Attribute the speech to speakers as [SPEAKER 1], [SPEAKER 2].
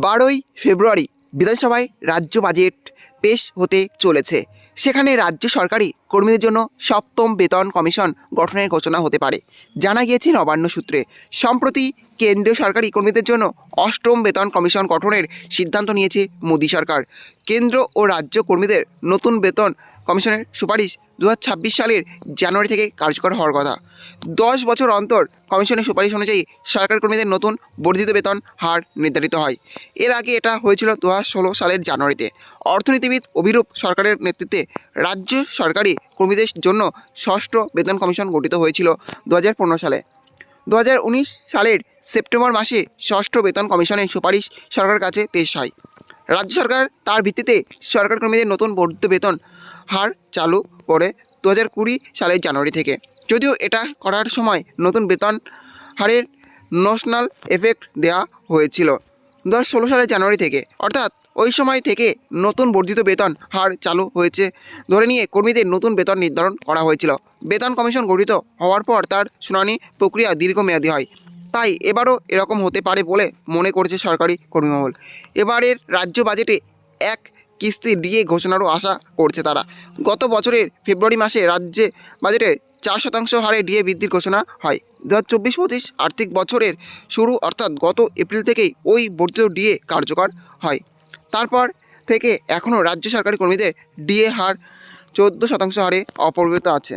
[SPEAKER 1] 12ই ফেব্রুয়ারি বিধানসভায় রাজ্য বাজেট পেশ হতে চলেছে। সেখানে রাজ্য সরকারি কর্মীদের জন্য সপ্তম বেতন কমিশন গঠনের ঘোষণা হতে পারে, জানা গিয়েছে নবান্ন সূত্রে। সম্প্রতি কেন্দ্রীয় সরকারি কর্মীদের জন্য অষ্টম বেতন কমিশন গঠনের সিদ্ধান্ত নিয়েছে মোদী সরকার। কেন্দ্র ও রাজ্য কর্মীদের নতুন বেতন কমিশনের সুপারিশ 2026 সালের জানুয়ারি থেকে কার্যকর হওয়ার কথা। 10 বছর অন্তর কমিশনের সুপারিশ অনুযায়ী সরকারি কর্মীদের নতুন বর্ধিত বেতন হার নির্ধারিত হয়। এর আগে এটা হয়েছিল 2016 সালের জানুয়ারিতে। অর্থনীতিবিদ অভিরূপ সরকারের নেতৃত্বে রাজ্য সরকারি কর্মীদের জন্য ষষ্ঠ বেতন কমিশন গঠিত হয়েছিল 2015 সালে। 2019 সালের সেপ্টেম্বর মাসে ষষ্ঠ বেতন কমিশনের সুপারিশ সরকারের কাছে পেশ হয়। রাজ্য সরকার তার ভিত্তিতে সরকারি কর্মীদের নতুন বর্ধিত বেতন হার চালু করে 2020 সালের জানুয়ারি থেকে। যদিও এটা করার সময় নতুন বেতন হারের ন্যাশনাল এফেক্ট দেওয়া হয়েছিল 2016 সালের জানুয়ারি থেকে, অর্থাৎ ওই সময় থেকে নতুন বর্ধিত বেতন হার চালু হয়েছে ধরে নিয়ে কর্মীদের নতুন বেতন নির্ধারণ করা হয়েছিল। বেতন কমিশন গঠিত হওয়ার পর তার শুনানি প্রক্রিয়া দীর্ঘমেয়াদী হয়, তাই এবারও এরকম হতে পারে বলে মনে করছে সরকারি কর্মীমহল। এবারের রাজ্য বাজেটে এক কিস্তি ডিএ ঘোষণারও আশা করছে তারা। গত বছরের ফেব্রুয়ারি মাসে রাজ্যে বাজেটে 4% হারে ডিএ বৃদ্ধির ঘোষণা হয়। 2024-25 আর্থিক বছরের শুরু অর্থাৎ গত এপ্রিল থেকেই ওই বর্ধিত ডিএ কার্যকর হয়। তারপর থেকে এখনও রাজ্য সরকারি কর্মীদের ডিএ হার 14% হারে অপরিবর্তিত আছে।